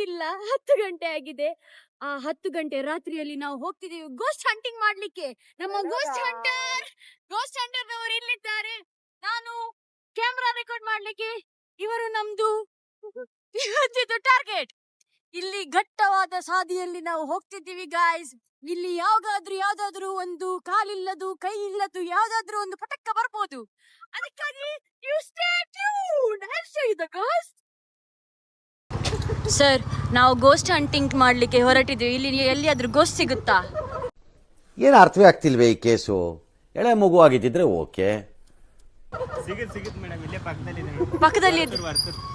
ಆಗಿಲ್ಲ, 10 ಗಂಟೆ ಆಗಿದೆ. ಆ 10 ಗಂಟೆ ರಾತ್ರಿಯಲ್ಲಿ ನಾವು ಹೋಗ್ತಿದ್ದೀವಿ ಗೋಸ್ಟ್ ಹಂಟಿಂಗ್ ಮಾಡ್ಲಿಕ್ಕೆ. ನಮ್ಮ ಗೋಸ್ಟ್ ಹಂಟರ್ ನವರು ಇಲ್ಲಿದ್ದಾರೆ. ನಾನು ಕ್ಯಾಮ್ರಾ ರೆಕಾರ್ಡ್ ಮಾಡ್ಲಿಕ್ಕೆ, ಇವರು ನಮ್ದು ಇವತ್ತಿದ್ದು ಟಾರ್ಗೆಟ್. ಇಲ್ಲಿ ಘಟ್ಟವಾದ ಸಾದಿಯಲ್ಲಿ ನಾವು ಹೋಗ್ತಿದ್ದೀವಿ ಗಾಯ್ಸ್. ಇಲ್ಲಿ ಯಾವ್ದಾದ್ರೂ ಒಂದು ಕಾಲಿಲ್ಲದು ಕೈ ಇಲ್ಲದು ಯಾವ್ದಾದ್ರೂ ಒಂದು ಪಟಕ್ಕ ಬರ್ಬೋದು. ಅದಕ್ಕಾಗಿ you stay tuned. I'll show you the ghost. Sir, ನಾವು ಗೋಸ್ಟ್ ಹಂಟಿಂಗ್ ಮಾಡ್ಲಿಕ್ಕೆ ಹೊರಟಿದ್ವಿ. ಇಲ್ಲಿ ಎಲ್ಲಿಯಾದ್ರೂ ಗೋಸ್ಟ್ ಸಿಗುತ್ತಾ? ಏನು ಅರ್ಥವೇ ಆಗ್ತಿಲ್ವೇ ಈ ಕೇಸು? ಎಳೆ ಮಗು ಆಗಿದ್ದಿದ್ರೆ ಓಕೆ. ಸಿಗುತ್ತೆ ಮೇಡಮ್, ಇಲ್ಲೇ ಪಕ್ಕದಲ್ಲಿ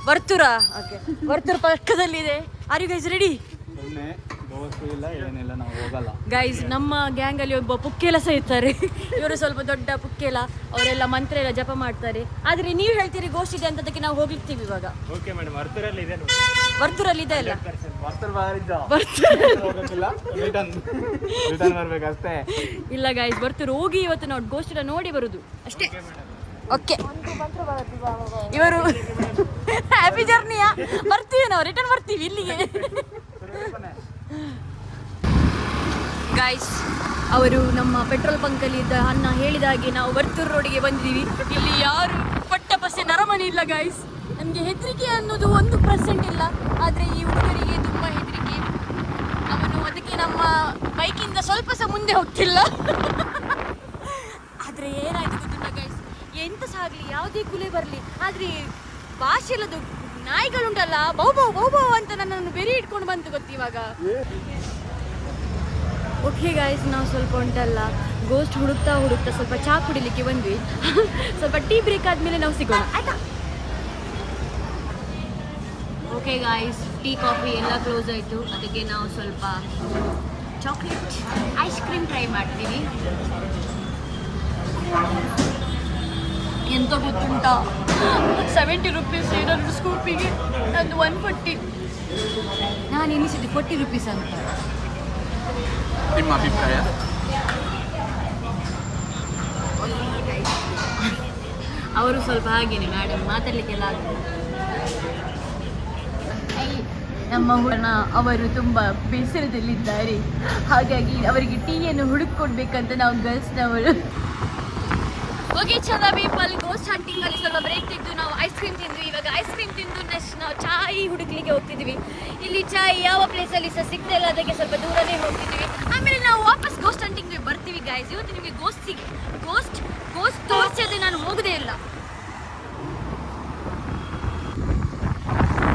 ವರ್ತೂರ. ಓಕೆ, ವರ್ತೂರ್ ಪಕ್ಕದಲ್ಲಿದೆ. Are you guys ready? ಏನಿಲ್ಲ, ನಾವು ಹೋಗಲ್ಲ ಗೈಸ್. ನಮ್ಮ ಗ್ಯಾಂಗ್ ಅಲ್ಲಿ ಒಬ್ಬ ಪುಕ್ಕೇಲ ಇರ್ತಾರೆ. ಇವರು ಸ್ವಲ್ಪ ದೊಡ್ಡ ಪುಕ್ಕೇಲ, ಅವರೆಲ್ಲ ಮಂತ್ರ ಎಲ್ಲ ಜಪ ಮಾಡ್ತಾರೆ. ಆದ್ರೆ ನೀವು ಹೇಳ್ತೀರಿ ಗೋಸ್ಟ್ ಇದೆ ಅಂತದಕ್ಕೆ ನಾವು ಹೋಗ್ಲಿಕ್ತೀವಿ ಇವಾಗ. ಓಕೆ ಮೇಡಮ್, ವರ್ತೂರಲ್ಲಿ ಇದೆ. ವರ್ತೂರಲ್ಲಿ ಇದೆ ಅಲ್ಲ? ಬರ್ಬೇಕಷ್ಟೇ. ಇಲ್ಲ ಗೈಸ್, ವರ್ತೂರ್ ಹೋಗಿ ಇವತ್ತು ನಾವು ಗೋಸ್ಟ್ ಎಲ್ಲ ನೋಡಿ ಬರುದು ಅಷ್ಟೇ. ಓಕೆ, ಇವರು ಹ್ಯಾಪಿ ಜರ್ನಿಯಾ? ಬರ್ತೀವಿ ನಾವು, ರಿಟರ್ನ್ ಬರ್ತೀವಿ ಇಲ್ಲಿಗೆ. ಗೈಸ್, ಅವರು ನಮ್ಮ ಪೆಟ್ರೋಲ್ ಬಂಕ್ ಅಲ್ಲಿ ಇದ್ದ ಅಣ್ಣ ಹೇಳಿದ ಹಾಗೆ ನಾವು ವರ್ತೂರ್ ರೋಡಿಗೆ ಬಂದಿದ್ದೀವಿ. ಇಲ್ಲಿ ಯಾರು ಪಟ್ಟ ಬಸ್ಸೆ ನರಮನೆ ಇಲ್ಲ ಗೈಸ್. ನಮಗೆ ಹೆದರಿಕೆ ಅನ್ನೋದು 1% ಇಲ್ಲ. ಆದರೆ ಈ ಹುಡುಗರಿಗೆ ತುಂಬ ಹೆದರಿಕೆ. ಅವನು ಅದಕ್ಕೆ ನಮ್ಮ ಬೈಕಿಂದ ಸ್ವಲ್ಪ ಸಹ ಮುಂದೆ ಹೋಗ್ತಿಲ್ಲ. ಆದರೆ ಏನಾಯ್ತು ಗೊತ್ತಿಲ್ಲ ಗೈಸ್, ಎಂತ ಸಹ ಆಗಲಿ, ಯಾವುದೇ ಕುಲೆ ಬರಲಿ, ಆದರೆ ಭಾಷೆ ಇಲ್ಲದು ನಾಯಿಗಳುಂಟಲ್ಲ, ಬೌ ಅಂತ ನನ್ನನ್ನು ಬೆರಿ ಇಟ್ಕೊಂಡು ಬಂತು ಗೊತ್ತಿವಾಗ. ಓಕೆ ಗಾಯ್ಸ್, ನಾವು ಸ್ವಲ್ಪ ಉಂಟಲ್ಲ ಗೋಸ್ಟ್ ಹುಡುಕ್ತಾ ಸ್ವಲ್ಪ ಚಹಾ ಕುಡಿಲಿಕ್ಕೆ ಬಂದ್ವಿ. ಸ್ವಲ್ಪ ಟೀ ಬ್ರೇಕ್ ಆದಮೇಲೆ ನಾವು ಸಿಗೋಣ, ಆಯ್ತಾ? ಓಕೆ ಗಾಯ್ಸ್, ಟೀ ಕಾಫಿ ಎಲ್ಲ ಕ್ಲೋಸ್ ಆಯಿತು. ಅದಕ್ಕೆ ನಾವು ಸ್ವಲ್ಪ ಚಾಕ್ಲೇಟ್ ಐಸ್ ಕ್ರೀಮ್ ಟ್ರೈ ಮಾಡ್ತೀವಿ. ಎಂತ ಗೊತ್ತುಂಟಾ, 70 ರುಪೀಸ್ ಏನಾದ್ರು ಸ್ಕೂಪಿಗೆ, ನಂದು 140. ನಾನು ಎನಿಸಿದ್ದು 40 ರುಪೀಸ್ ಅಂತ. ನಿಮ್ಮ ಅಭಿಪ್ರಾಯ? ಅವರು ಸ್ವಲ್ಪ ಹಾಗೇನೆ ಮೇಡಮ್, ಮಾತಾಡ್ಲಿಕ್ಕೆಲ್ಲ ಆಗಲ್ಲ. ನಮ್ಮ ಹುಡುಗನ ಅವರು ತುಂಬ ಬೇಸರದಲ್ಲಿದ್ದಾರೆ, ಹಾಗಾಗಿ ಅವರಿಗೆ ಟೀಯನ್ನು ಹುಡುಕೊಡ್ಬೇಕಂತ ನಾವು ಗರ್ಲ್ಸ್ನವರು. ಓಕೆ ಚಂದ ಪೀಪಲ್, ಗೋಸ್ಟ್ ಹಂಟಿಂಗ್ ಅಲ್ಲಿ ಸ್ವಲ್ಪ ಬ್ರೇಕ್ ತೆಗೆದು ನಾವು ಐಸ್ ಕ್ರೀಮ್ ತಿಂದ್ವಿ. ಇವಾಗ ಐಸ್ ಕ್ರೀಮ್ ತಿಂದು ನೆಕ್ಸ್ಟ್ ನಾವು ಚಾಯ್ ಹುಡುಕ್ಲಿಕ್ಕೆ ಹೋಗ್ತಿದ್ವಿ. ಇಲ್ಲಿ ಚಾಯ್ ಯಾವ ಪ್ಲೇಸಲ್ಲಿ ಸಹ ಸಿಗ್ತಾ ಇಲ್ಲ, ಅದಕ್ಕೆ ಸ್ವಲ್ಪ ದೂರನೇ ಹೋಗ್ತಿದ್ವಿ. ಆಮೇಲೆ ನಾವು ವಾಪಸ್ ಗೋಸ್ಟ್ ಹಂಟಿಂಗ್ ಬರ್ತೀವಿ ಗಾಯ್ಸ್. ಇವತ್ತು ನಿಮಗೆ ಗೋಸ್ಟ್ ತೋರಿಸದೆ ನಾನು ಹೋಗೋದೇ ಇಲ್ಲ.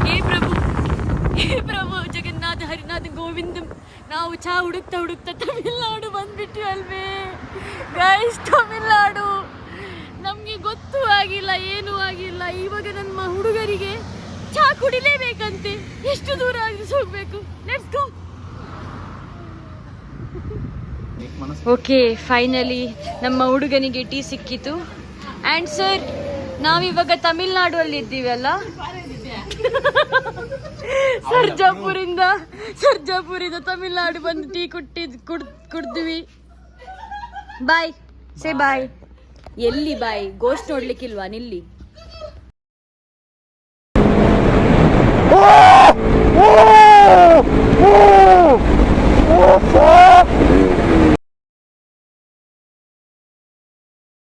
ಹೇ ಪ್ರಭು ಜಗನ್ನಾಥ ಹರಿನಾಥ ಗೋವಿಂದ. ನಾವು ಚಹಾ ಹುಡುಕ್ತಾ ತಮಿಳ್ನಾಡು ಬಂದ್ಬಿಟ್ವಿ ಅಲ್ವೇ ಗಾಯ್ಸ್. ತಮಿಳ್ನಾಡು ನಮಗೆ ಗೊತ್ತೂ ಆಗಿಲ್ಲ, ಏನೂ ಆಗಿಲ್ಲ. ಇವಾಗ ನಮ್ಮ ಹುಡುಗರಿಗೆ ಚಹಾ ಕುಡಿಲೇಬೇಕಂತೆ. ಎಷ್ಟು ದೂರ ಆಗಿ ಹೋಗ್ಬೇಕು. Let's go. ಓಕೆ, ಫೈನಲಿ ನಮ್ಮ ಹುಡುಗನಿಗೆ ಟೀ ಸಿಕ್ಕಿತು. ಆ್ಯಂಡ್ ಸರ್, ನಾವಿವಾಗ ತಮಿಳ್ನಾಡು ಅಲ್ಲಿ ಇದ್ದೀವಲ್ಲ, ಸರ್ಜಾಪುರಿಂದ ತಮಿಳ್ನಾಡು ಬಂದು ಟೀ ಕುಡ್ದ್ವಿ. ಬಾಯ್, ಸೇ ಬಾಯ್. ಎಲ್ಲಿ ಬಾಯ್? ಗೋಸ್ಟ್ ನೋಡ್ಲಿಕ್ಕಿಲ್ವಾ? ನಿಲ್ಲಿ.